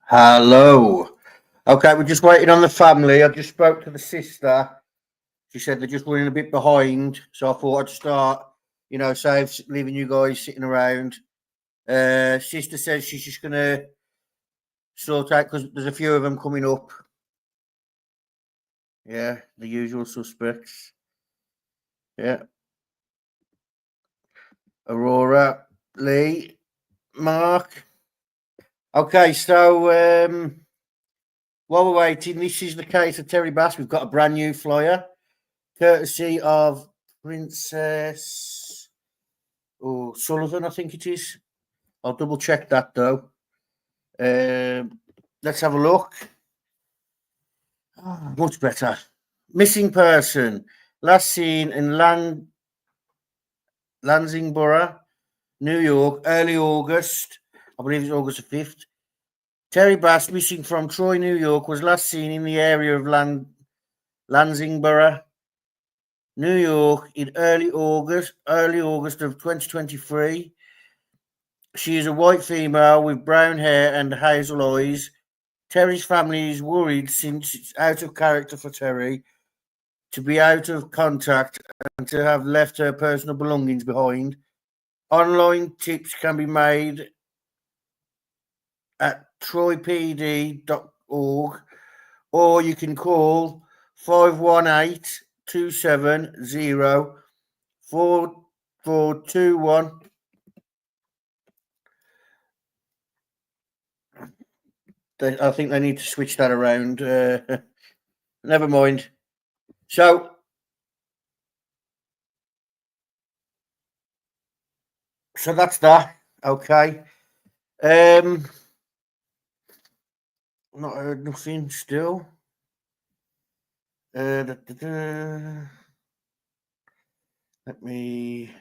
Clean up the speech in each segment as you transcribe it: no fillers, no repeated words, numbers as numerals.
Hello. Okay, we're just waiting on the family. I just spoke to the sister. She said they're just running a bit behind, so I thought I'd start, save leaving you guys sitting around. Sister says she's just gonna sort out because there's a few of them coming up. Yeah, the usual suspects. Yeah. Aurora, Lee, Mark. Okay, so while we're waiting, this is the case of Terry Bass. We've got a brand new flyer, courtesy of Princess Sullivan, I think it is. I'll double check that though. Let's have a look. Oh, much better. Missing person. Last seen in Lansing New York, early August. I believe it's August the 5th. Terry Bass, missing from Troy, New York, was last seen in the area of Lansing New York, in early August of 2023. She is a white female with brown hair and hazel eyes. Terry's family is worried since it's out of character for Terry to be out of contact and to have left her personal belongings behind. Online tips can be made at troypd.org, or you can call 518-270-4421. I think they need to switch that around. Never mind. So that's that. Okay. Not heard nothing still. Let me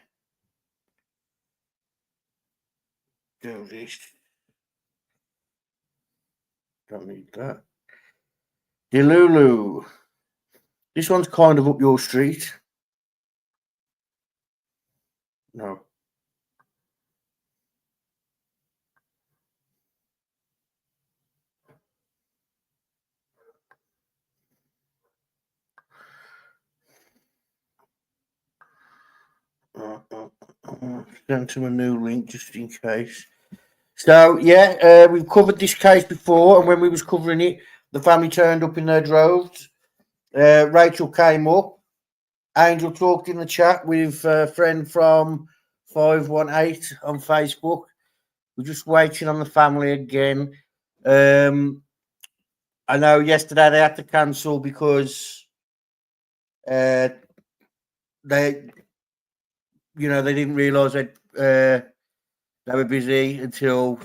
do this. Don't need that. Delulu. This one's kind of up your street. No. Send to a new link just in case. So yeah, we've covered this case before, and when we was covering it, the family turned up in their droves. Rachel came up. Angel talked in the chat with a friend from 518 on Facebook. We're just waiting on the family again. I know yesterday they had to cancel because they didn't realise that they were busy until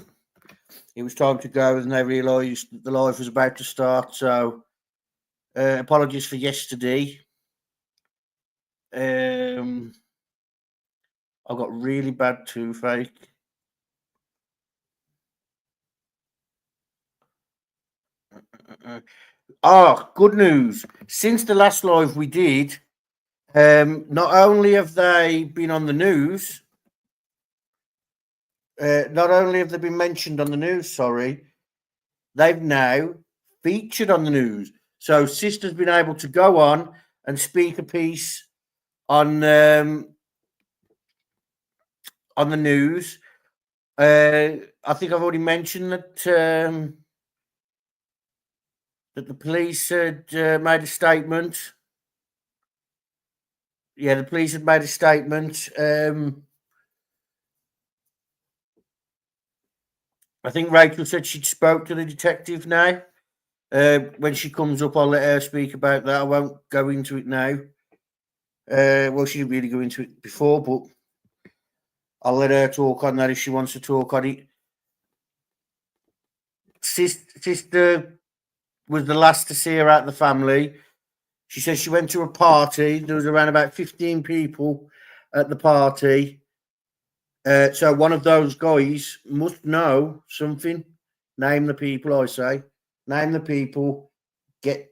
it was time to go, and they realised that the live was about to start. So apologies for yesterday. I've got really bad toothache. Good news. Since the last live we did, not only have they been on the news, not only have they been mentioned on the news, they've now featured on the news. So Sister's been able to go on and speak a piece on the news. I think I've already mentioned that that the police had made a statement Yeah, the police had made a statement. I think Rachel said she'd spoke to the detective now. When she comes up, I'll let her speak about that. I won't go into it now. Well, she didn't really go into it before, but I'll let her talk on that if she wants to talk on it. Sister was the last to see her out of the family. She says she went to a party. There was around about 15 people at the party. So one of those guys must know something. Name the people, I say. Name the people. Get,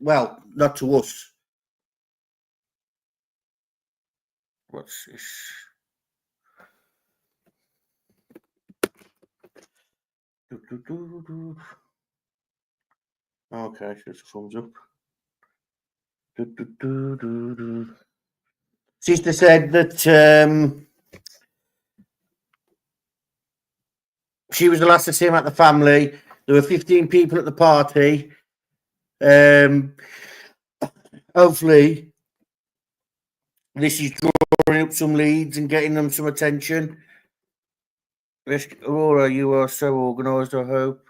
well, not to us. What's this? Okay, so it's a thumbs up. Sister said that she was the last to see him at the family. There were 15 people at the party. Hopefully, this is drawing up some leads and getting them some attention. Aurora, you are so organised, I hope.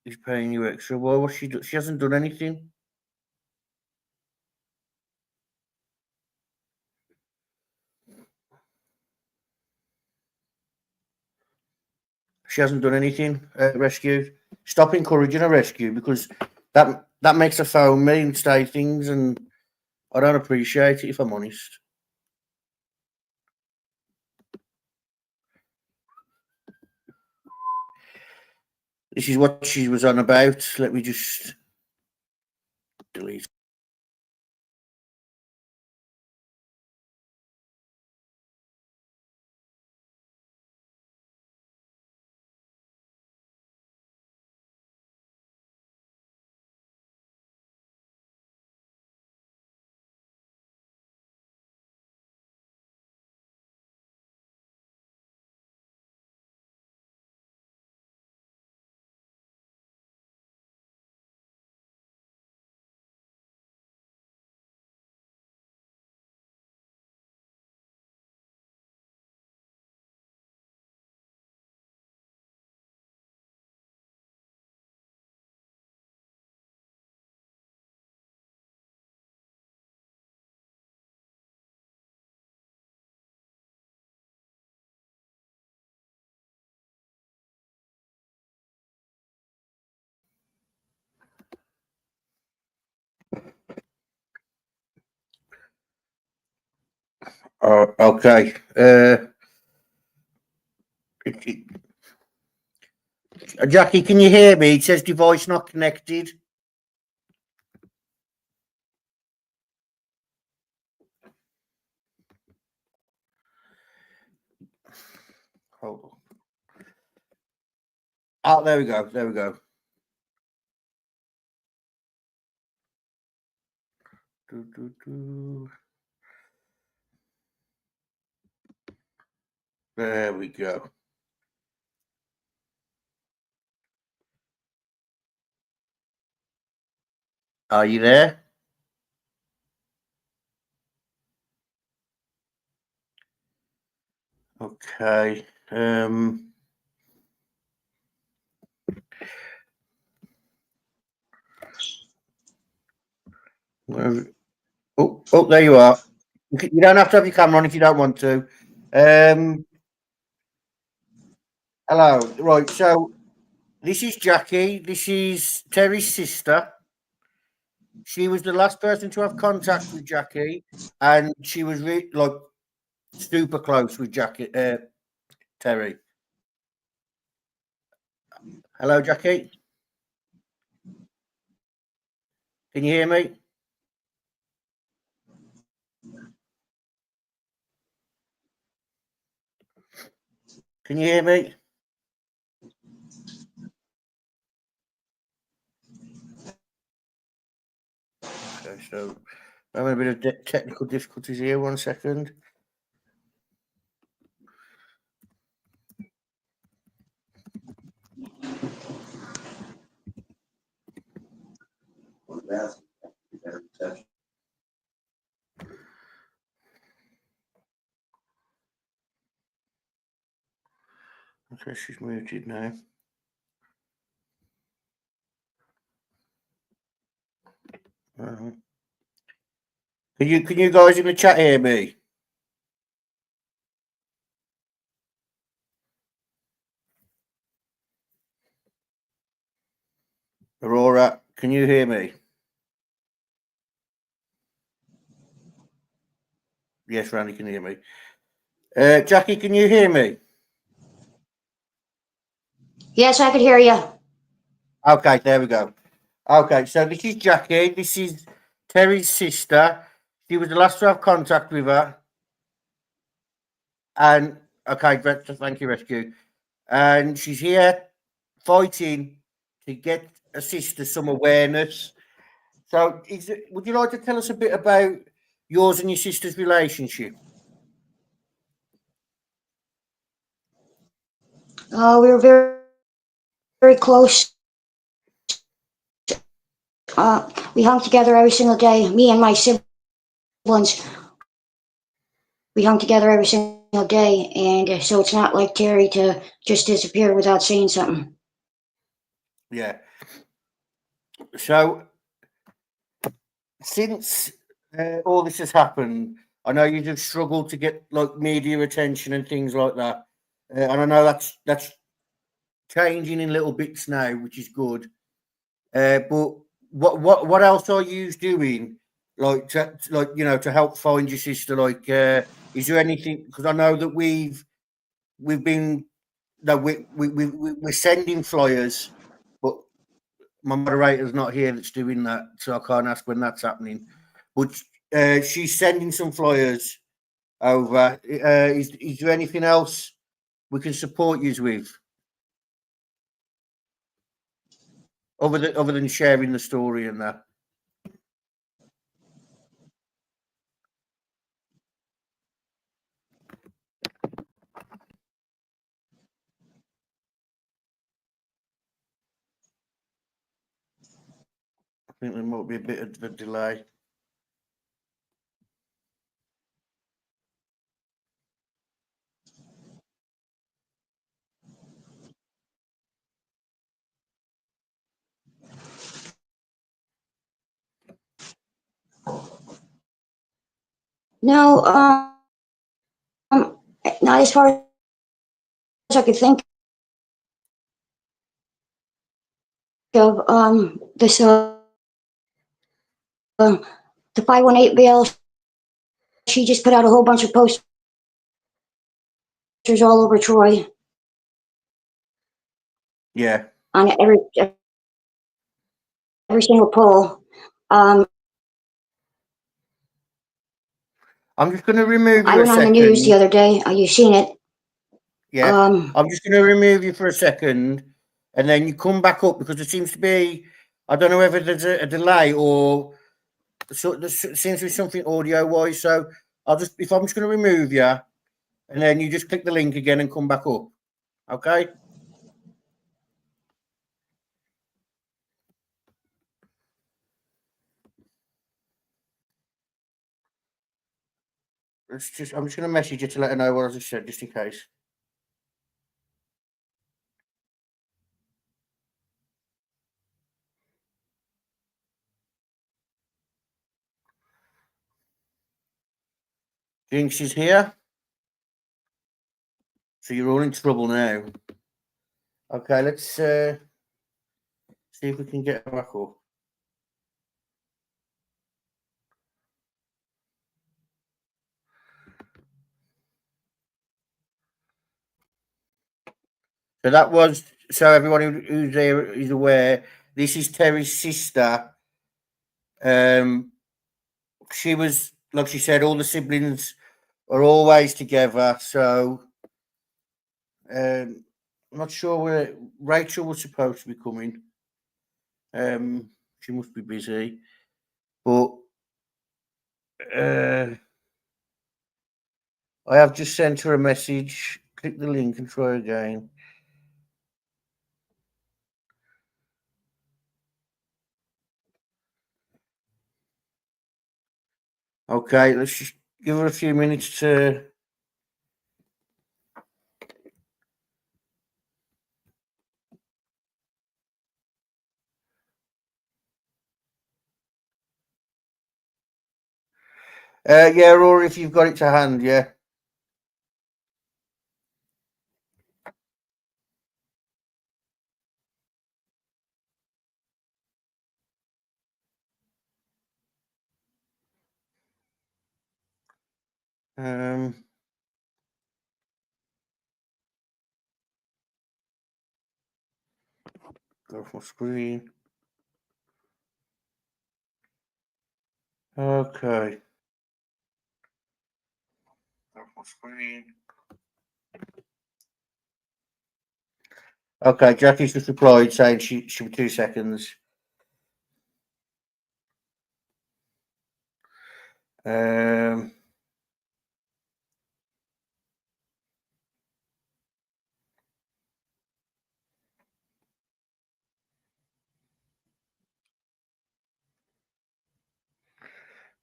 He's paying you extra. Why was she? She hasn't done anything. She hasn't done anything. Rescue. Stop encouraging a rescue because that makes her phone me and say things, and I don't appreciate it if I'm honest. This is what she was on about. Let me just delete. Oh, okay. Jackie, can you hear me? It says device not connected. Hold on. Oh, there we go. There we go. There we go. Are you there? Okay. Oh, there you are. You don't have to have your camera on if you don't want to. Hello. Right. So this is Jackie. This is Terry's sister. She was the last person to have contact with Jackie, and she was like super close with Jackie. Terry. Hello, Jackie. Can you hear me? Can you hear me? Okay, so I'm having a bit of technical difficulties here. 1 second. Okay, she's muted now. Can you guys in the chat hear me? Aurora, can you hear me? Yes, Randy can hear me. Jackie, can you hear me? Yes, I could hear you. Okay, there we go. Okay, so this is Jackie. This is Terry's sister. She was the last to have contact with her. And okay, thank you, Rescue. And she's here fighting to get her sister some awareness. So, would you like to tell us a bit about yours and your sister's relationship? We were very, very close. We hung together every single day. Me and my siblings, we hung together every single day, and so it's not like Terry to just disappear without saying something. Yeah. So, since all this has happened, I know you have struggled to get like media attention and things like that, and I know that's changing in little bits now, which is good. But what else are you doing, like to help find your sister? Like, is there anything? Because I know that we've been no we're sending flyers, but my moderator's not here that's doing that, so I can't ask when that's happening. But she's sending some flyers over. Is there anything else we can support you with other than sharing the story and that? I think there might be a bit of a delay. No, not as far as I could think of. This the 518 bail. She just put out a whole bunch of posters all over Troy. Yeah. On every single poll. I'm just going to remove I you a went on the news the second. other day. You've seen it. Yeah. I'm just going to remove you for a second, and then you come back up because there seems to be, I don't know whether there's a delay or so there seems to be something audio wise. So I'm just going to remove you, and then you just click the link again and come back up. Okay. I'm just going to message you to let her know what I just said, just in case. Jinx is here. So you're all in trouble now. Okay, let's see if we can get her back up. So that was so everyone who's there is aware. This is Terry's sister. She was like she said, all the siblings are always together. So I'm not sure where Rachel was supposed to be coming. She must be busy, but I have just sent her a message. Click the link and try again. Okay, let's just give her a few minutes to Yeah, or if you've got it to hand, yeah. Go off my screen. Okay. Go off my screen. Okay, Jackie's just replied saying she'll be 2 seconds. Um,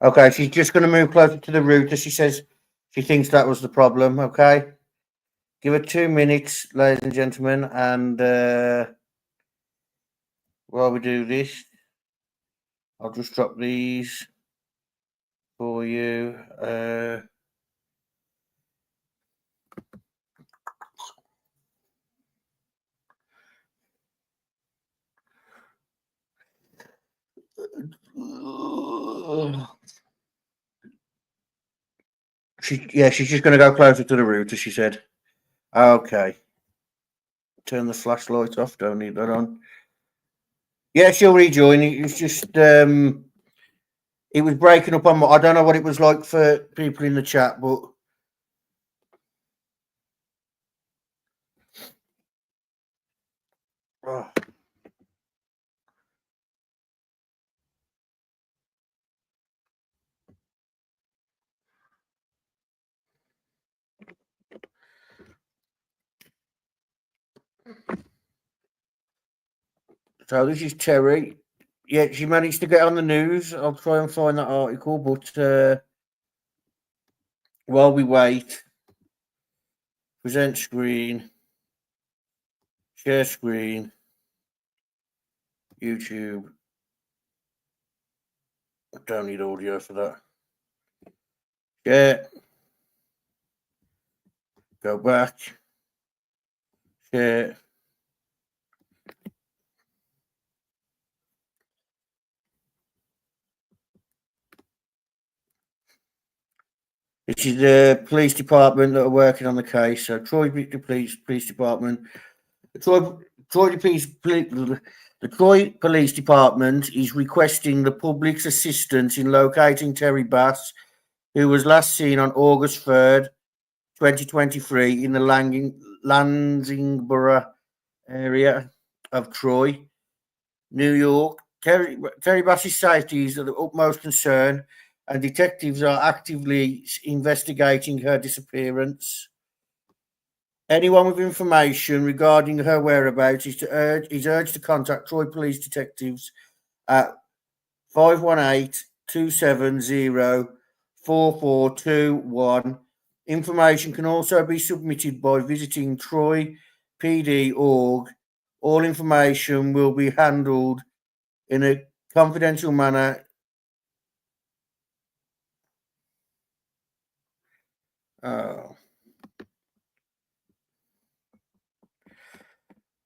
okay, she's just going to move closer to the router. She says she thinks that was the problem. Okay, give her 2 minutes, ladies and gentlemen, and while we do this, I'll just drop these for you. She's just going to go closer to the router. She said, "Okay, turn the flashlight off. Don't need that on." Yeah, she'll rejoin. It's just it was breaking up on. I don't know what it was like for people in the chat, but oh. So this is Terry. Yeah, she managed to get on the news. I'll try and find that article, but while we wait, present screen, share screen, YouTube. I don't need audio for that. Share. Go back. Share. This is the police department that are working on the case. So Troy Police Department. The Troy Police Department is requesting the public's assistance in locating Terry Bass, who was last seen on August 3rd, 2023, in the Lansing area of Troy, New York. Terry Bass's safety is of the utmost concern, and detectives are actively investigating her disappearance. Anyone with information regarding her whereabouts is urged to contact Troy Police Detectives at 518-270-4421. Information can also be submitted by visiting troypd.org. All information will be handled in a confidential manner. Oh.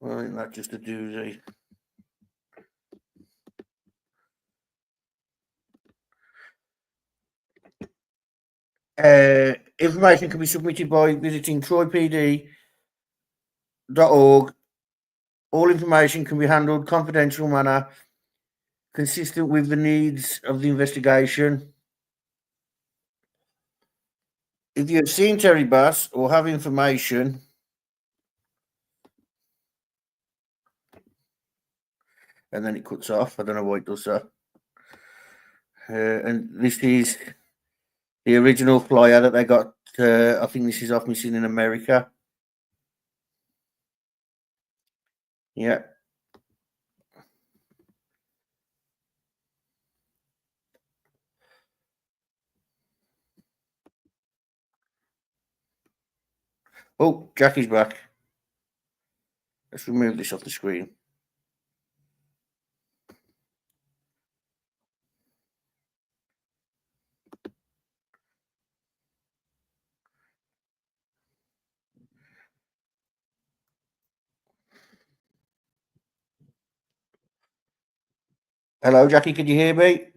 Well, isn't that just a doozy? Information can be submitted by visiting troypd.org. All information can be handled confidential manner, consistent with the needs of the investigation. If you have seen Terry Bass or have information, and then it cuts off. I don't know why it does that. And this is the original flyer that they got. I think this is off Missing in America. Yeah. Oh, Jackie's back. Let's remove this off the screen. Hello, Jackie, can you hear me?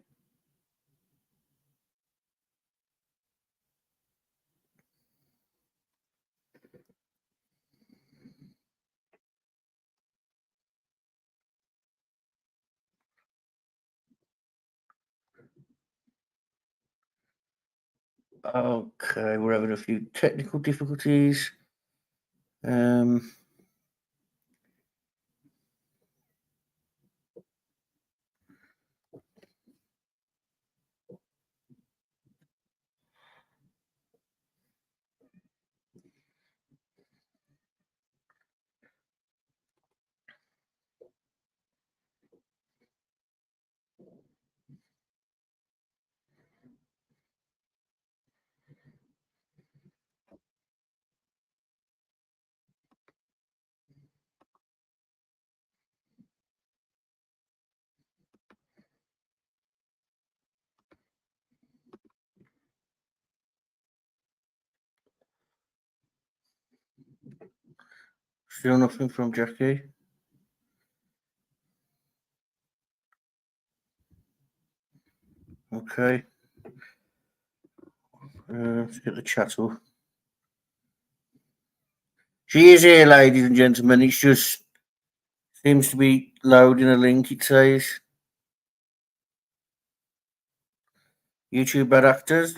Okay, we're having a few technical difficulties. Still nothing from Jackie. Okay. Let's get the chat up. She is here, ladies and gentlemen. It's just seems to be loading a link, it says. YouTube bad actors.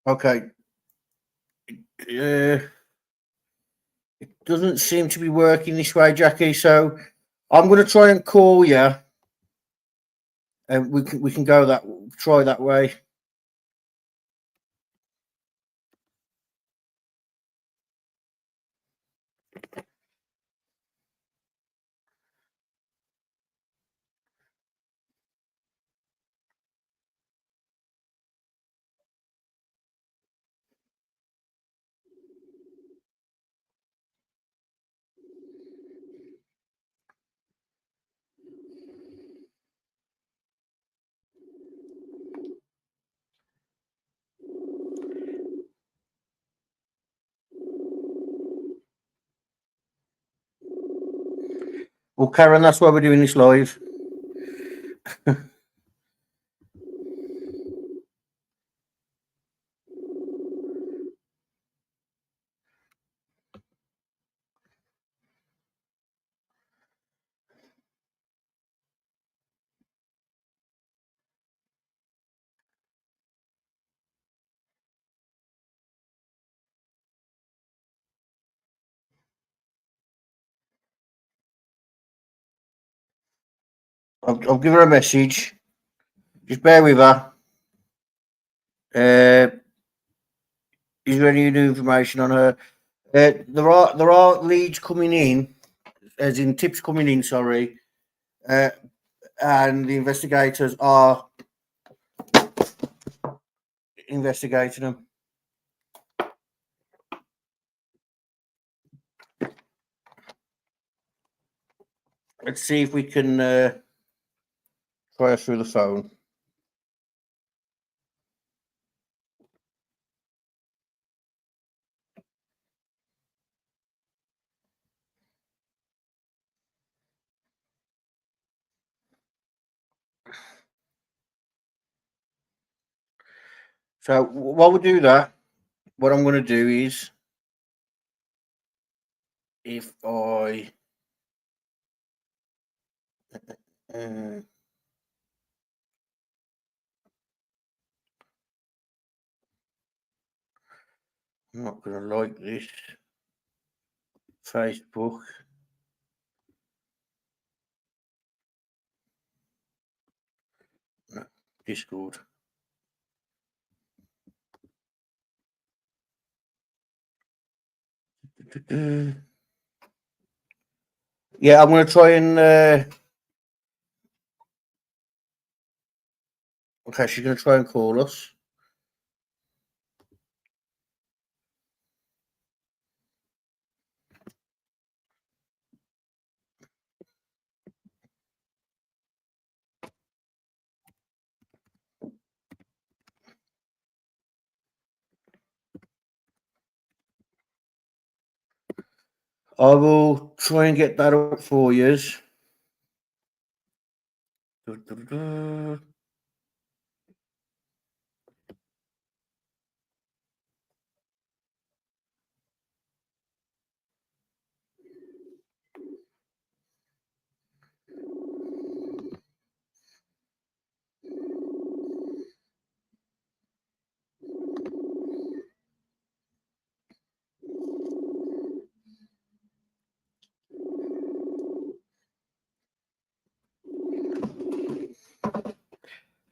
Okay. It doesn't seem to be working this way, Jackie. So I'm going to try and call you, and we can go try that way. Well, Karen, that's why we're doing this live. I'll give her a message. Just bear with her. Is there any new information on her? There are leads coming in, as in tips coming in. Sorry, and the investigators are investigating them. Let's see if we can try her through the phone. So while we do that, what I'm going to do is, if I I'm not going to like this Facebook. No, Discord. Yeah, I'm going to try and Okay, she's going to try and call us. I will try and get that up for you.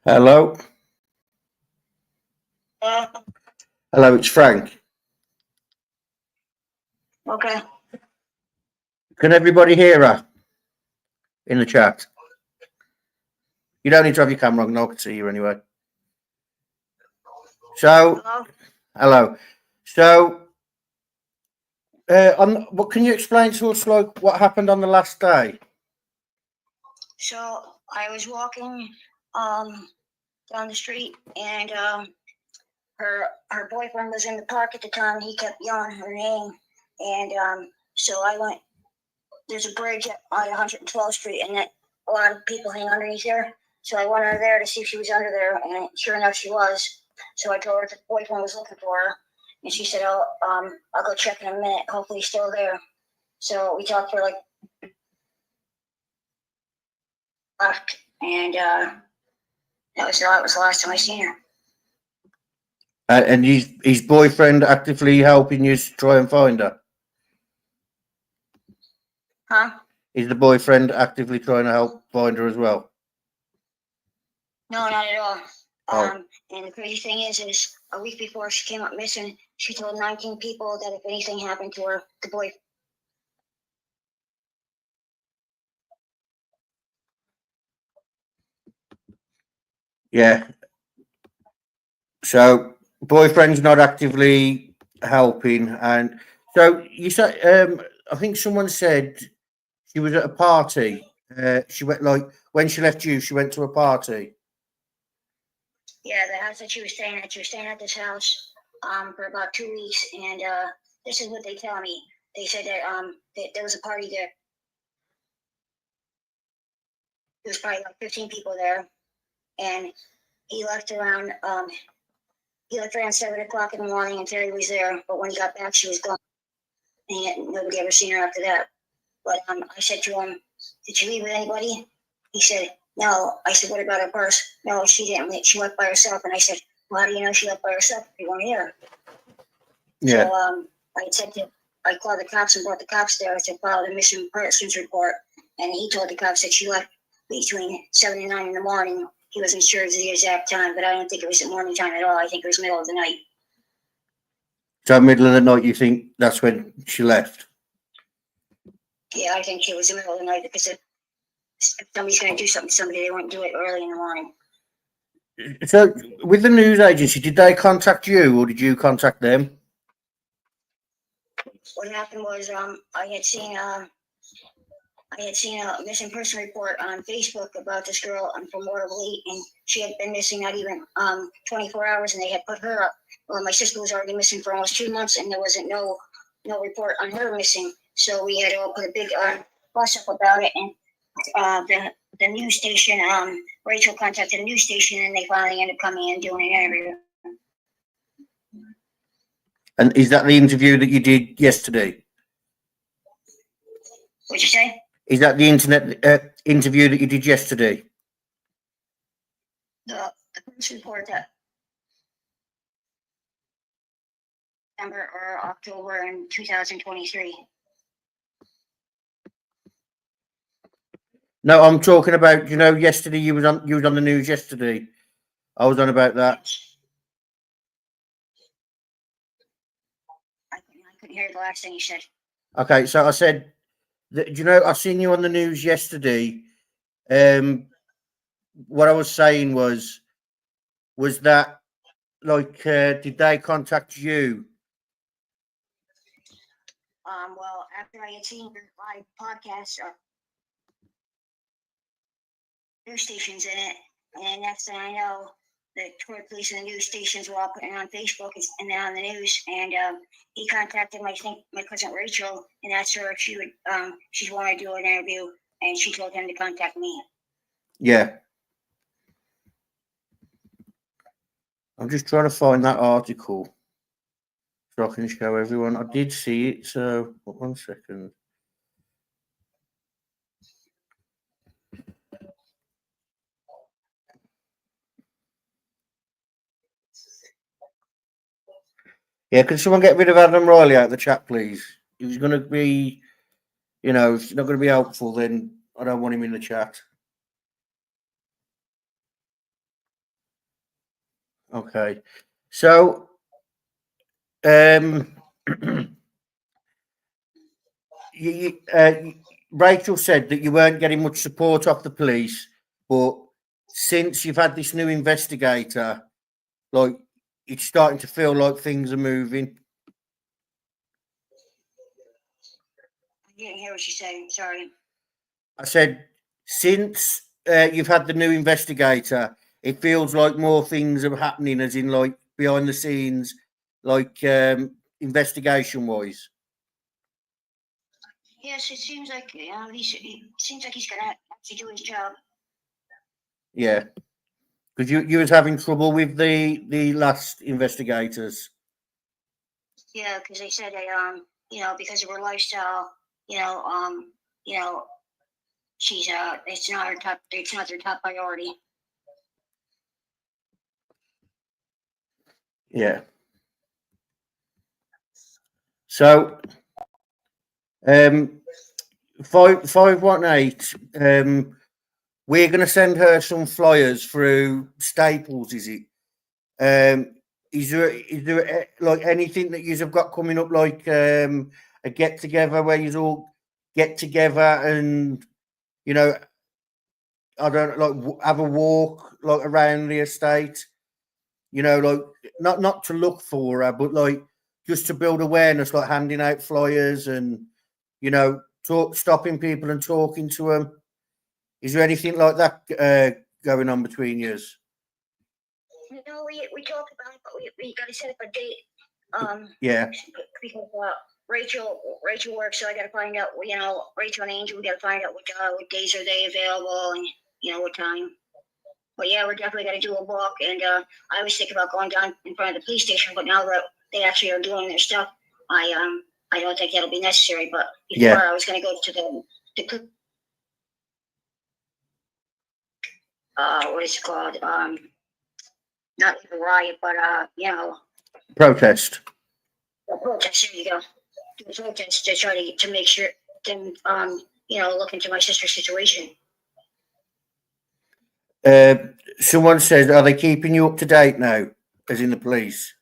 Hello. Hello, it's Frank. Okay. Can everybody hear her in the chat? You don't need to have your camera on. No, I can see you anyway. So, hello. So, what can you explain to us, like, what happened on the last day? So I was walking down the street, and her boyfriend was in the park at the time. He kept yelling her name, and so I went. There's a bridge on 112th Street, and a lot of people hang underneath there. So I went under there to see if she was under there, and sure enough, she was. So I told her the boyfriend was looking for her, and she said, "Oh, I'll go check in a minute. Hopefully, he's still there." So we talked for like, and that was the last time I seen her. And his boyfriend actively helping you try and find her? Huh? Is the boyfriend actively trying to help find her as well? No, not at all. Oh. And the crazy thing is a week before she came up missing, she told 19 people that if anything happened to her, the boy. Yeah. So boyfriend's not actively helping, and so you said I think someone said she was at a party. She went, like, when she left you, she went to a party. Yeah, the house that she was staying at. She was staying at this house for about 2 weeks, and this is what they tell me. They said that there was a party there. There was probably like 15 people there, and he left around 7 o'clock in the morning, and Terry was there. But when he got back, she was gone, and nobody ever seen her after that. But I said to him, "Did she leave with anybody?" He said, "No." I said, "What about her purse?" "No, she didn't. She left by herself." And I said, "Well, how do you know she left by herself if you weren't here?" Yeah. So I called the cops and brought the cops there to file the missing persons report. And he told the cops that she left between 7 and 9 in the morning. He wasn't sure of the exact time, but I don't think it was at morning time at all. I think it was middle of the night. So middle of the night, you think that's when she left? Yeah, I think it was the middle of the night, because if somebody's going to do something to somebody, they wouldn't do it early in the morning. So with the news agency, did they contact you or did you contact them? What happened was I had seen a missing person report on Facebook about this girl from Waterville, and she had been missing not even 24 hours, and they had put her up. Well, my sister was already missing for almost 2 months, and there wasn't no report on her missing. So we had all put a big fuss up about it, and the news station, Rachel contacted the news station, and they finally ended up coming and doing an interview. And is that the interview that you did yesterday? What'd you say? Is that the internet interview that you did yesterday? The police report that September or October in 2023. No, I'm talking about, yesterday you was on the news yesterday. I was on about that. I couldn't hear the last thing you said. Okay, so I said that, I seen you on the news yesterday. What I was saying was was that like did they contact you? Well, after I had seen my podcast, news stations in it, and next thing I know, the Troy police and the news stations were all putting it on Facebook and then on the news. And he contacted my cousin Rachel and asked her if she would she'd want to do an interview, and she told him to contact me. Yeah. I'm just trying to find that article so I can show everyone. I did see it, so 1 second. Yeah, can someone get rid of Adam Riley out of the chat, please? If he's going to be, if it's not going to be helpful, then I don't want him in the chat. Okay. So, Rachel said that you weren't getting much support off the police, but since you've had this new investigator, like, it's starting to feel like things are moving. I didn't hear what you said. Sorry. I said, since you've had the new investigator, it feels like more things are happening, as in like behind the scenes, like investigation wise. Yes, it seems like he's gonna actually do his job. Yeah, because you was having trouble with the last investigators. Yeah, because they said they because of her lifestyle, she's it's not their top priority. Yeah. So 518, we're going to send her some flyers through Staples, is it? Is there like anything that you have got coming up, like a get together where you all get together and I don't like have a walk like around the estate, like not to look for her, but like just to build awareness, like handing out flyers and stopping people and talking to them. Is there anything like that going on between you? No, we talked about it, but we got to set up a date. Yeah. Because Rachel works, so I got to find out. Rachel and Angel, we got to find out what days are they available and what time. But yeah, we're definitely going to do a walk. And I was thinking about going down in front of the police station, but now that they actually are doing their stuff, I don't think that'll be necessary. But before I was going to go to the what is it called? Not a riot, but protest. A protest. There you go. Do a protest to try to make sure to look into my sister's situation. Someone says, are they keeping you up to date now, as in the police,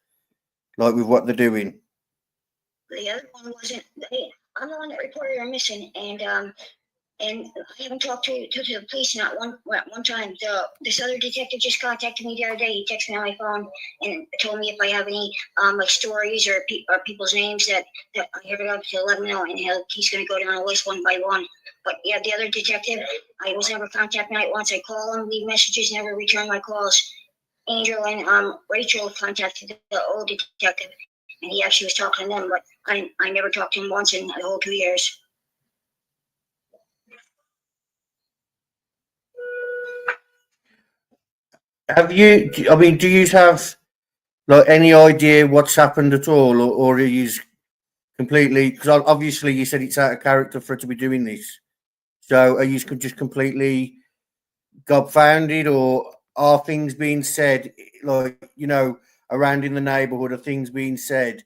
like with what they're doing? The other one wasn't. I'm the one that reported her missing, and I haven't talked to the police not one time. This other detective just contacted me the other day. He texted me on my phone and told me if I have any like stories or people's names that I heard about to let him know, and he's going to go down a list one by one. But yeah, the other detective, I was never contacted. Night once I call him, leave messages, never return my calls. Angel and Rachel contacted the old detective, and he actually was talking to them, but I never talked to him once in the whole 2 years. Have you? I mean, do you have like any idea what's happened at all, or are you completely? Because obviously you said it's out of character for her to be doing this. So are you just completely gobfounded, or are things being said like around in the neighbourhood? Are things being said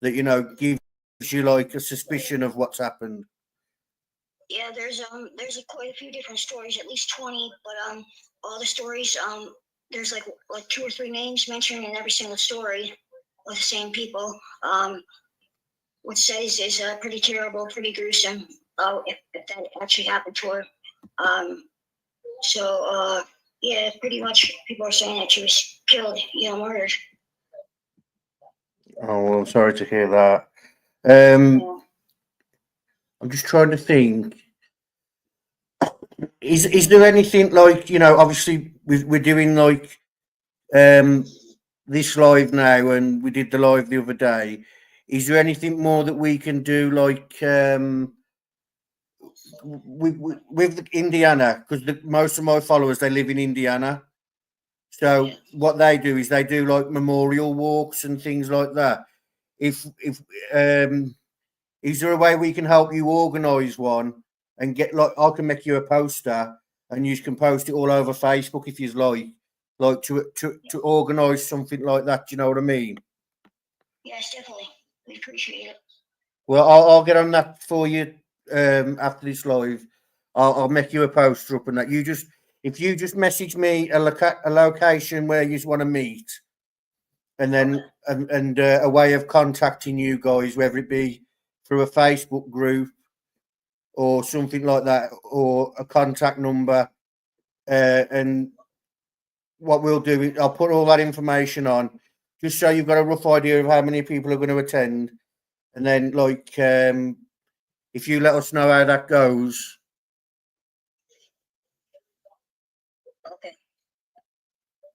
that gives you like a suspicion of what's happened? Yeah, there's quite a few different stories, at least 20, but all the stories there's like 2 or 3 names mentioned in every single story with the same people. What says is pretty terrible, pretty gruesome. If that actually happened to her. So yeah, pretty much people are saying that she was killed, murdered. Oh, well, I'm sorry to hear that. Um, Yeah. I'm just trying to think. Is there anything like, obviously we're doing like um this live now, and we did the live the other day. Is there anything more that we can do, like with Indiana? Because most of my followers, they live in Indiana. So Yeah. what they do is they do like memorial walks and things like that. If is there a way we can help you organise one and get, like, I can make you a poster and you can post it all over Facebook if you like to organise something like that. Do you know what I mean? Yes, definitely. We appreciate it. Well, I'll get on that for you after this live. I'll make you a poster up and that. If you just message me a location where you want to meet, and then a way of contacting you guys, whether it be through a Facebook group or something like that, or a contact number, and what we'll do is I'll put all that information on, just so you've got a rough idea of how many people are going to attend, and then like if you let us know how that goes.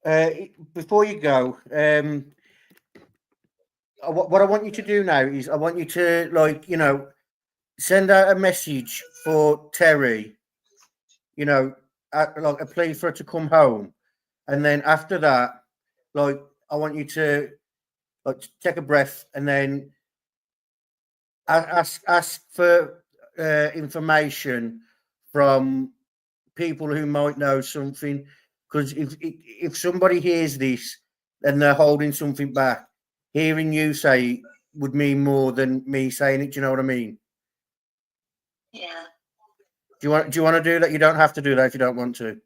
Okay. Before you go, what I want you to do now is I want you to, like, send out a message for Terry, like a plea for her to come home, and then after that, like, I want you to, like, take a breath and then ask for information from people who might know something. Because if somebody hears this and they're holding something back, hearing you say it would mean more than me saying it. Do you know what I mean? Yeah. Do you want to do that? You don't have to do that if you don't want to.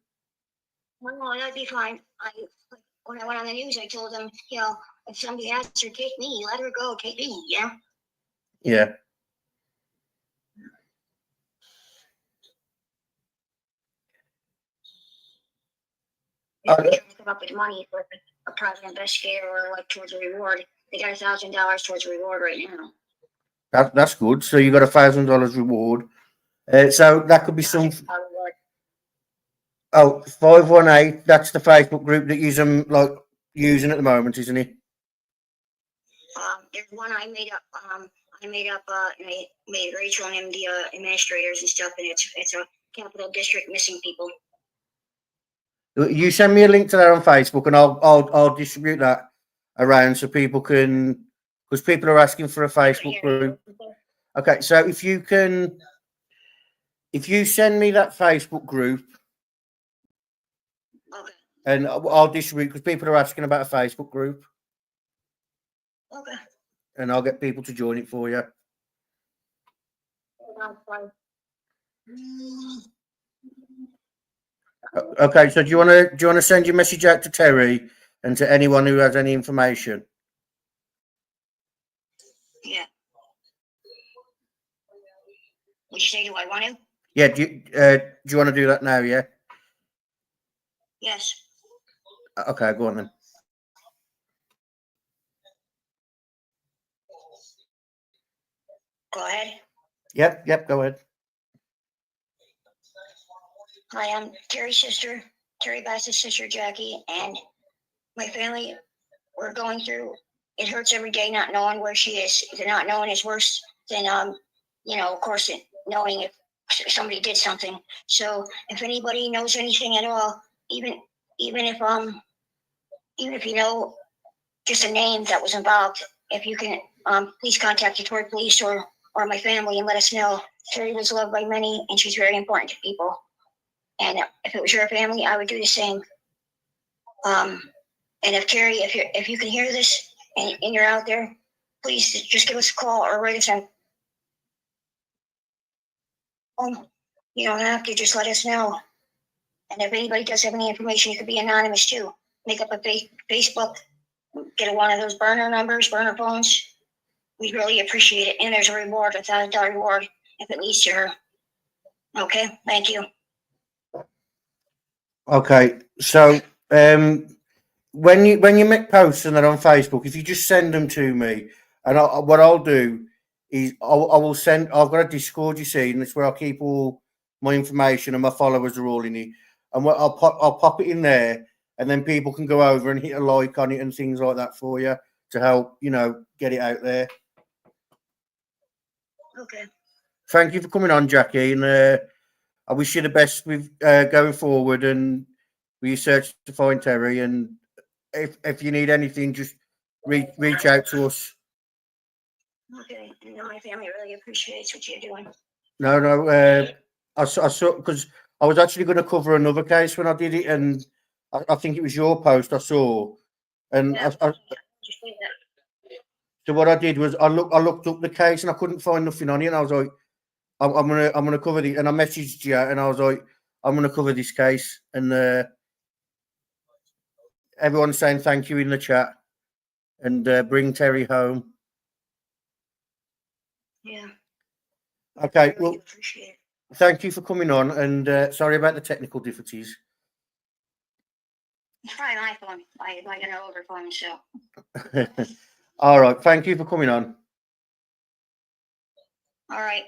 No, that'd be fine. When I went on the news, I told them, if somebody asks her, take me, let her go, take me, Yeah. If they're trying to come up with money for a private investigator or like towards a reward, they got $1,000 towards a reward right now. That's good. So you got $1,000 reward. So that could be some. Oh, 518. That's the Facebook group that like using at the moment, isn't it? There's one I made up. And I made Rachel and him the administrators and stuff, and it's a Capital District Missing People. You send me a link to that on Facebook, and I'll distribute that around so people can, because people are asking for a Facebook group. Okay, so if you send me that Facebook group, Okay. and I'll distribute, because people are asking about a Facebook group. Okay. And I'll get people to join it for you. Okay, so do you want to send your message out to Terry and to anyone who has any information? Yeah. Would you say, do I want to? Yeah. Do you want to do that now? Yeah. Yes. Okay, go on then. Go ahead. Yep. Go ahead. Hi, I'm Terry's sister, Terry Bass's sister, Jackie, and my family. We're going through. It hurts every day not knowing where she is. The not knowing is worse than of course, knowing if somebody did something. So if anybody knows anything at all, even if you know just a name that was involved, if you can, please contact the Detroit Police or my family and let us know. Terry was loved by many, and she's very important to people. And if it was your family, I would do the same. And if Terry, if you can hear this and you're out there, please just give us a call or write us on. You don't have to, just let us know. And if anybody does have any information, you could be anonymous too. Make up a Facebook, get one of those burner numbers, burner phones. We'd really appreciate it. And there's a reward, $1,000 reward, if it leads to her. Okay, thank you. Okay, so when you make posts and they're on Facebook, if you just send them to me, and what I'll do is I will send. I've got a Discord, you see, and it's where I keep all my information, and my followers are all in it. And what I'll pop it in there, and then people can go over and hit a like on it and things like that for you to help get it out there. Okay. Thank you for coming on, Jackie, and I wish you the best with going forward and with your search to find Terry. And if you need anything, just reach out to us. Okay. I know my family really appreciates what you're doing. No, I saw because I was actually going to cover another case when I did it, and I think it was your post I saw, and Yeah. so what I did was I looked up the case and I couldn't find nothing on it, and I was like, I'm gonna cover it, and I messaged you, and I was like, I'm gonna cover this case, and everyone's saying thank you in the chat, and bring Terry home. Yeah. Okay, Really appreciate it. thank you for coming on, and sorry about the technical difficulties. It's probably my phone. I got an older phone, so. All right, thank you for coming on. All right.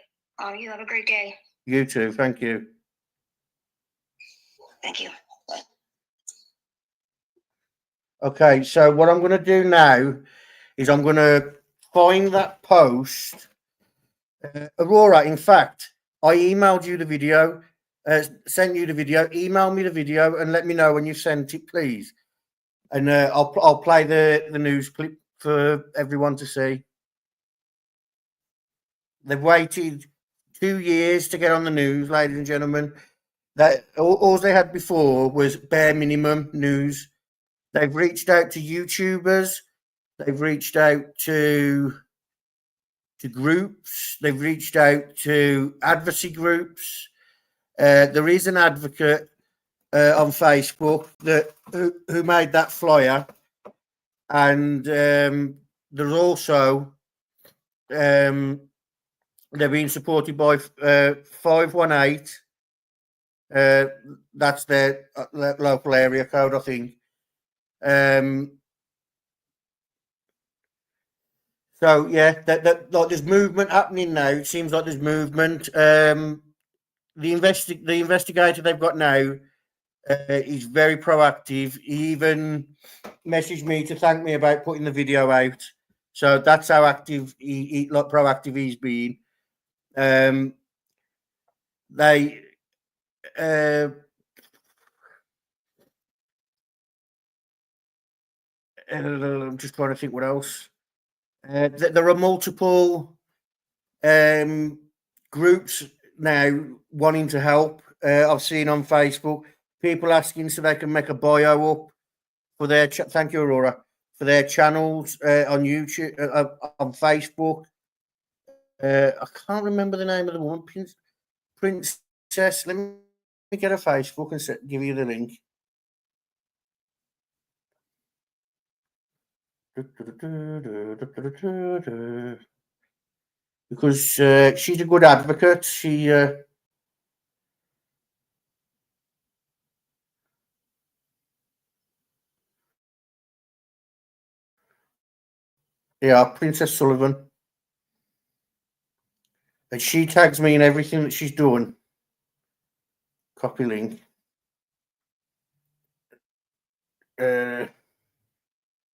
You have a great day. You too. Thank you. Thank you. Okay, so what I'm going to do now is I'm going to find that post. Aurora, in fact, I emailed you the video, sent you the video. Email me the video and let me know when you sent it, please. And I'll play the news clip for everyone to see. They've waited 2 years to get on the news, ladies and gentlemen. That all they had before was bare minimum news. They've reached out to YouTubers. They've reached out to groups. They've reached out to advocacy groups. There is an advocate on Facebook who made that flyer, and there's also they're being supported by 518. That's their local area code, I think. So yeah, that like there's movement happening now. It seems like there's movement. The investigator they've got now is very proactive. He even messaged me to thank me about putting the video out. So that's how active proactive he's been. They I'm just trying to think what else. There are multiple groups now wanting to help. I've seen on Facebook people asking so they can make a bio up for their thank you, Aurora, for their channels on YouTube, on Facebook. I can't remember the name of the woman, Princess. Let me get a Facebook and give you the link. Because she's a good advocate. She Princess Sullivan. And she tags me in everything that she's doing. Copy link.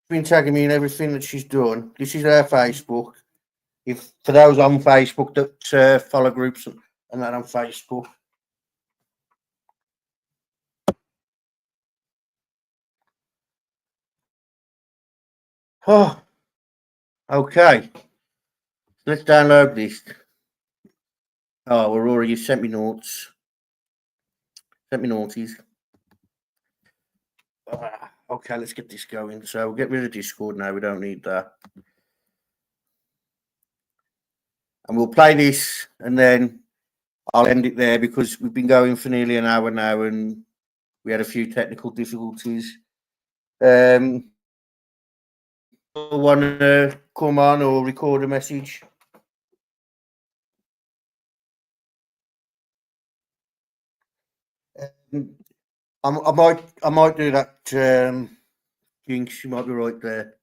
Been tagging me in everything that she's done. This is her Facebook. If for those on Facebook that follow groups and that on Facebook. Oh, okay. Let's download this. Oh, Aurora, you sent me notes. Sent me naughties. Okay, let's get this going. So we'll get rid of Discord now. We don't need that. And we'll play this and then I'll end it there because we've been going for nearly an hour now and we had a few technical difficulties. Want to come on or record a message? I might do that. Jinx, you might be right there.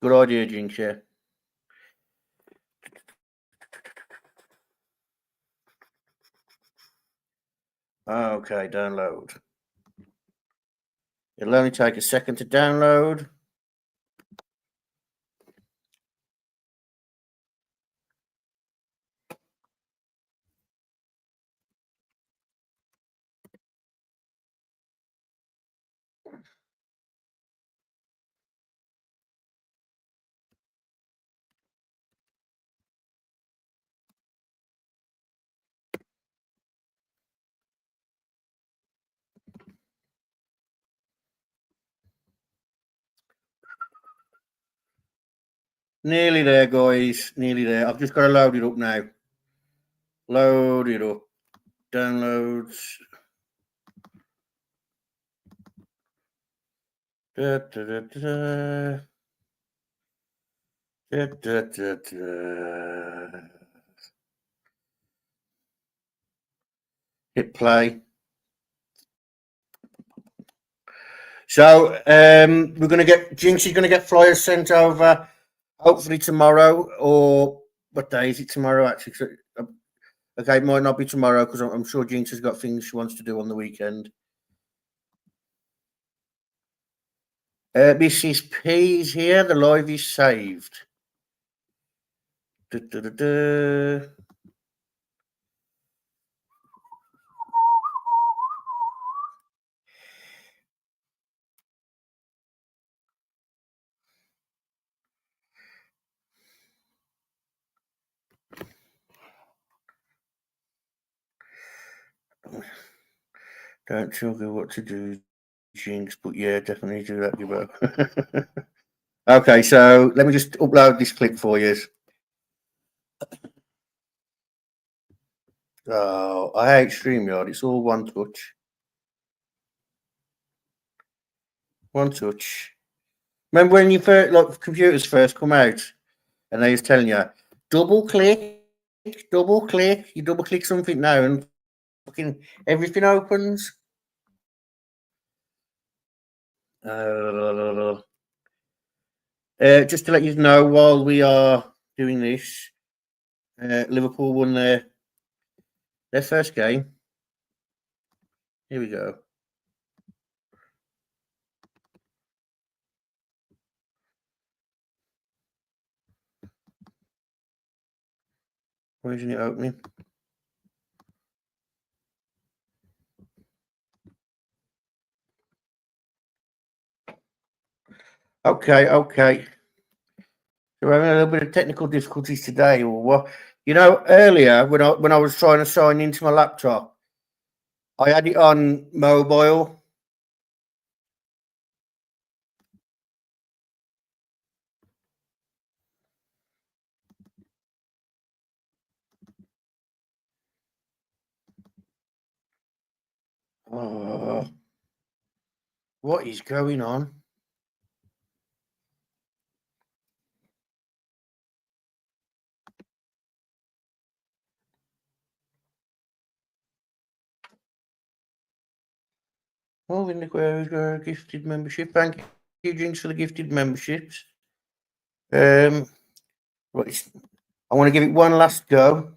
Good idea, Jinx. Yeah. Okay, download. It'll only take a second to download. Nearly there, guys. Nearly there. I've just got to load it up now. Load it up. Downloads. Da, da, da, da. Da, da, da, da. Hit play. So we're going to get Jinx is going to get flyers sent over hopefully tomorrow, or what day is it tomorrow actually? Okay, it might not be tomorrow because I'm sure Jinx has got things she wants to do on the weekend. Mrs. P is here. The live is saved. Da, da, da, da. Don't tell me what to do, Jinx, but yeah, definitely do that, Gibbo. Okay, so let me just upload this clip for you. Oh, I hate StreamYard. It's all one touch. One touch. Remember when you first, like, computers first come out, and they was telling you, double click, you double click something now, and fucking everything opens. Just to let you know, while we are doing this, Liverpool won their first game. Here we go. Why isn't it opening? Okay. So we're having a little bit of technical difficulties today, or what? You know, earlier when I was trying to sign into my laptop, I had it on mobile. Oh, what is going on? Oh, in the gifted membership. Thank you, Jinx, for the gifted memberships. Right, I want to give it one last go.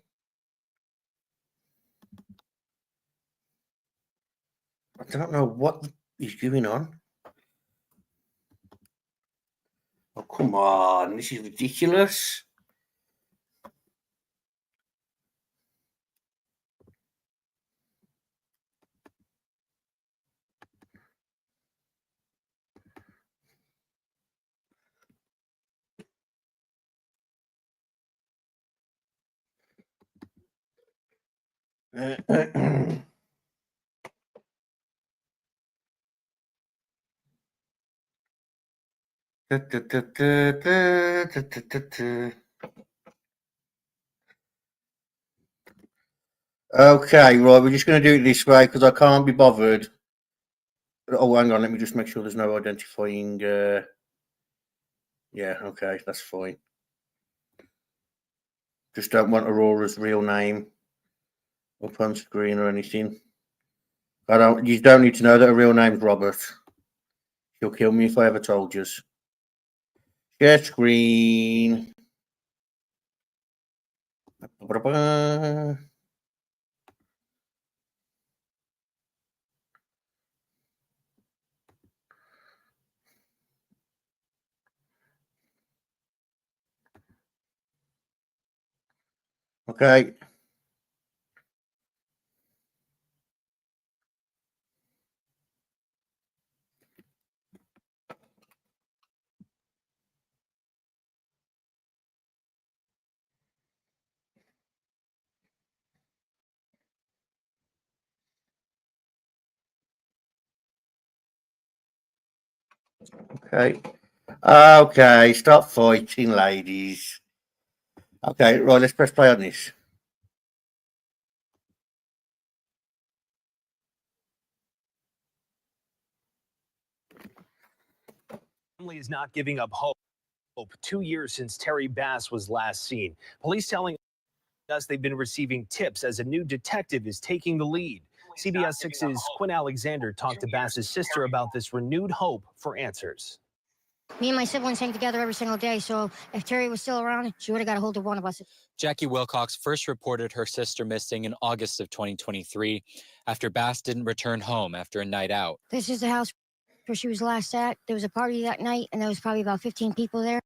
I don't know what is going on. Oh, come on. This is ridiculous. Okay, right, we're just going to do it this way because I can't be bothered Oh, hang on. Let me just make sure there's no identifying. Yeah, okay, that's fine. Just don't want Aurora's real name up on screen or anything. You don't need to know that her real name's Robert. She'll kill me if I ever told you. Share screen. Okay. Okay. Okay, stop fighting, ladies. Okay, right, let's press play on this. Family is not giving up hope. 2 years since Terry Bass was last seen. Police telling us they've been receiving tips as a new detective is taking the lead. CBS 6's Quinn Alexander talked to Bass's sister about this renewed hope for answers. Me and my siblings hang together every single day, so if Terry was still around, she would have got a hold of one of us. Jackie Wilcox first reported her sister missing in August of 2023 after Bass didn't return home after a night out. This is the house where she was last at. There was a party that night, and there was probably about 15 people there.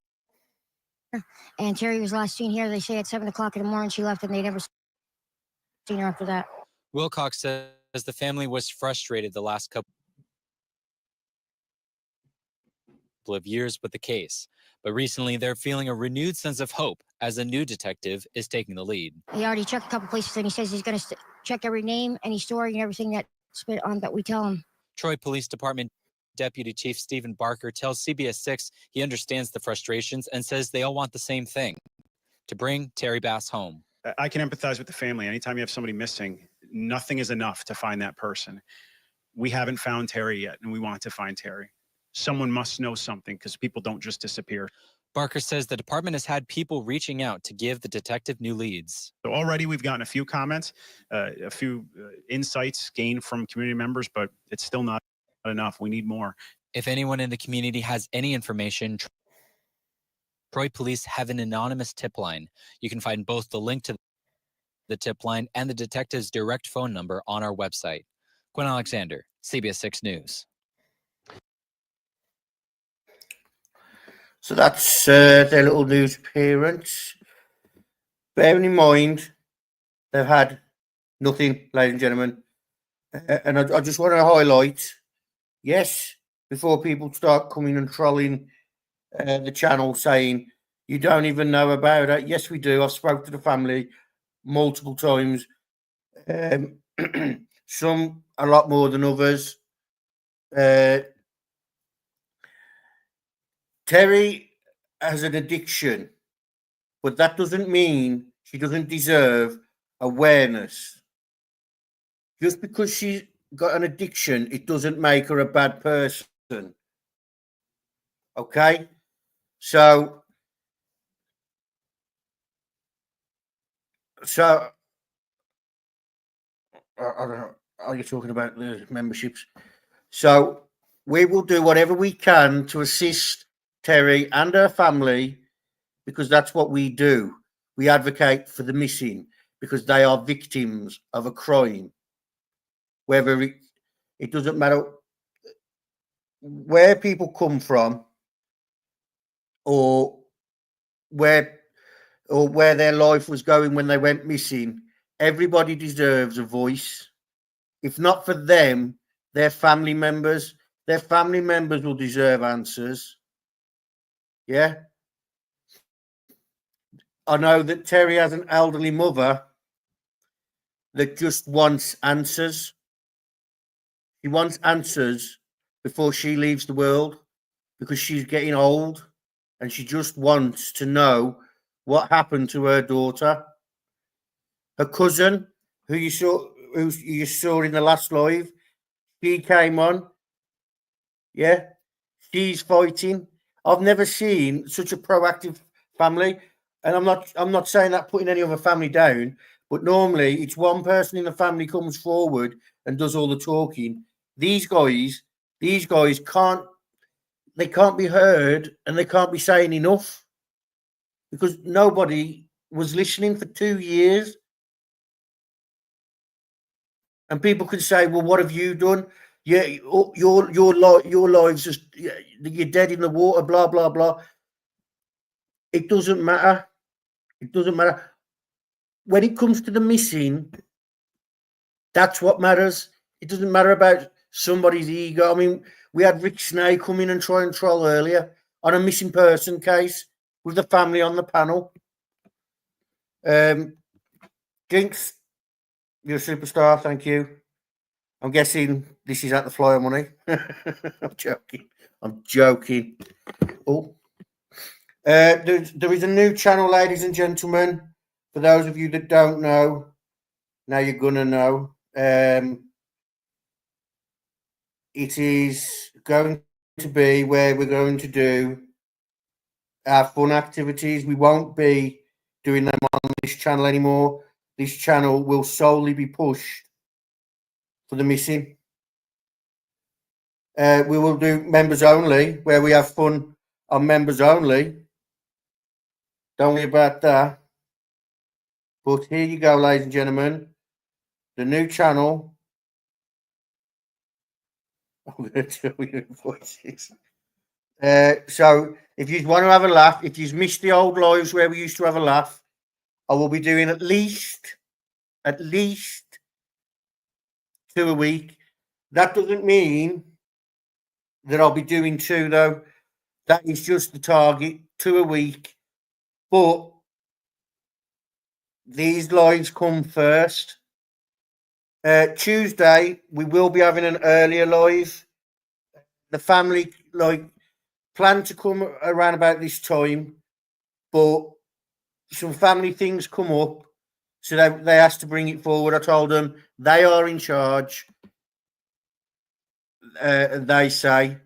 And Terry was last seen here, they say, at 7 o'clock in the morning. She left, and they never seen her after that. Wilcox says the family was frustrated the last couple of years with the case, but recently they're feeling a renewed sense of hope as a new detective is taking the lead. He already checked a couple places, and he says he's going to check every name, any story, and everything that's been on that we tell him. Troy Police Department Deputy Chief Stephen Barker tells CBS 6 he understands the frustrations and says they all want the same thing: to bring Terry Bass home. I can empathize with the family. Anytime you have somebody missing, nothing is enough to find that person. We haven't found Terry yet, and we want to find Terry. Someone must know something, because people don't just disappear. Barker says the department has had people reaching out to give the detective new leads. So already we've gotten a few comments, a few insights gained from community members, but it's still not enough. We need more. If anyone in the community has any information, Troy Police have an anonymous tip line. You can find both the link to the tip line and the detective's direct phone number on our website. Quinn Alexander, CBS 6 News. So that's their little news appearance. Bearing in mind, they've had nothing, ladies and gentlemen. And I just want to highlight, yes, before people start coming and trolling the channel saying, you don't even know about it. Yes, we do. I've spoken to the family multiple times. Some a lot more than others. Terry has an addiction, but that doesn't mean she doesn't deserve awareness. Just because she's got an addiction, it doesn't make her a bad person. Okay? So I don't know. Are you talking about the memberships? So we will do whatever we can to assist Terry and her family, because that's what we do. We advocate for the missing because they are victims of a crime. Whether it doesn't matter where people come from or where their life was going when they went missing, everybody deserves a voice. If not for them, their family members will deserve answers. Yeah. I know that Terry has an elderly mother that just wants answers. She wants answers before she leaves the world, because she's getting old and she just wants to know what happened to her daughter. Her cousin, who you saw in the last live, she came on Yeah, she's fighting. I've never seen such a proactive family, and I'm not saying that putting any other family down, but normally it's one person in the family comes forward and does all the talking. These guys, these guys can't be heard and they can't be saying enough because nobody was listening for 2 years. And people can say, "Well, what have you done? Yeah, your lives just you're dead in the water." Blah blah blah. It doesn't matter. It doesn't matter when it comes to the missing. That's what matters. It doesn't matter about somebody's ego. I mean, we had Rick Snay come in and try and troll earlier on a missing person case with the family on the panel. Jinx, you're a superstar. Thank you. I'm guessing this is at the flyer money. I'm joking. I'm joking. Oh, there is a new channel, ladies and gentlemen. For those of you that don't know, now you're gonna know. It is going to be where we're going to do our fun activities. We won't be doing them on this channel anymore. This channel will solely be pushed for the missing. We will do members only, where we have fun on members only. Don't worry about that. But here you go, ladies and gentlemen. The new channel. I'm going to tell you voices. So if you want to have a laugh, if you've missed the old lives where we used to have a laugh, I will be doing at least 2 a week. That doesn't mean that I'll be doing 2 though. That is just the target, 2 a week. But these lives come first. Tuesday, we will be having an earlier live. The family plan to come around about this time, but some family things come up, so they asked to bring it forward. I told them they are in charge. They say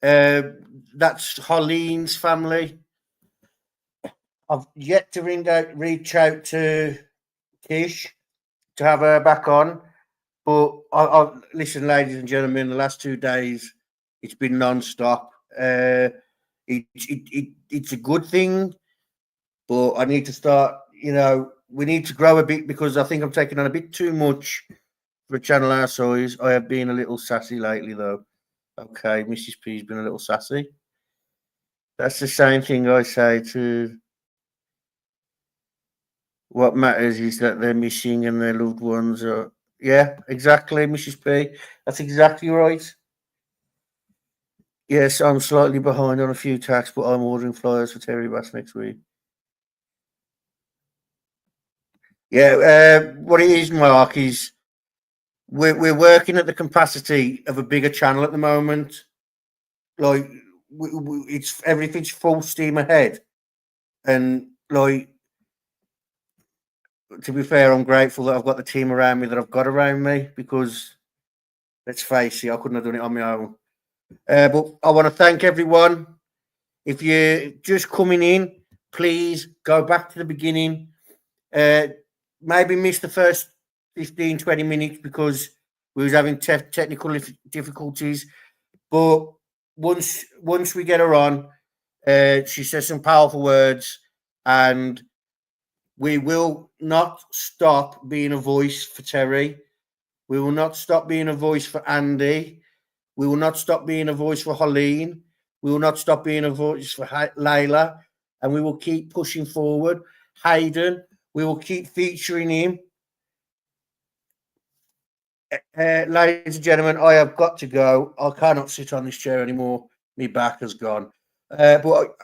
that's Holleen's family. I've yet to reach out to Tish to have her back on, but I listen, ladies and gentlemen. The last 2 days, it's been non-stop. It's a good thing, but I need to start. We need to grow a bit because I think I'm taking on a bit too much for a channel our size. I have been a little sassy lately, though. Okay, Mrs. P's been a little sassy. That's the same thing I say to. What matters is that they're missing and their loved ones are. Yeah, exactly, Mrs. P. That's exactly right. Yes, I'm slightly behind on a few tasks, but I'm ordering flyers for Terry Bass next week. Yeah, what it is, Mark, is we're working at the capacity of a bigger channel at the moment. Like it's everything's full steam ahead, and like to be fair, I'm grateful that I've got the team around me that I've got around me because let's face it, I couldn't have done it on my own. But I want to thank everyone. If you're just coming in, please go back to the beginning. Maybe miss the first 15, 20 minutes because we was having technical difficulties. But once we get her on, she says some powerful words, and we will not stop being a voice for Terry. We will not stop being a voice for Andy. We will not stop being a voice for Holleen. We will not stop being a voice for Layla. And we will keep pushing forward. Hayden, we will keep featuring him. Ladies and gentlemen, I have got to go. I cannot sit on this chair anymore. My back has gone. But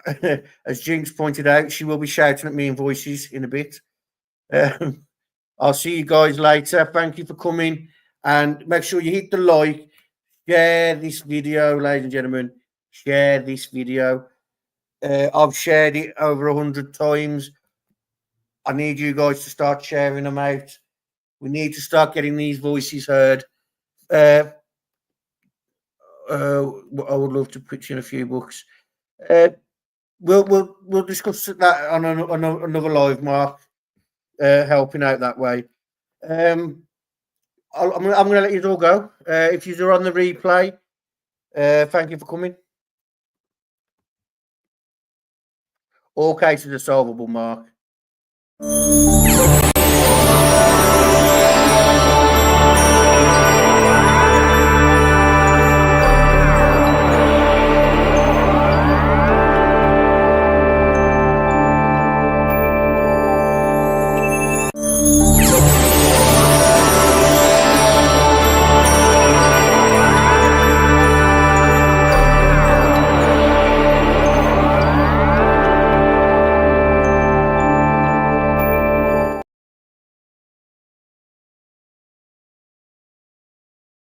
as Jinx pointed out, she will be shouting at me in voices in a bit. I'll see you guys later. Thank you for coming. And make sure you hit the like. Share this video, ladies and gentlemen. Share this video. I've shared it over 100 times. I need you guys to start sharing them out. We need to start getting these voices heard. I would love to pitch in a few books. We'll discuss that on another live, Mark. Helping out that way. I'm going to let you all go. If you're on the replay, thank you for coming. All cases are solvable, Mark.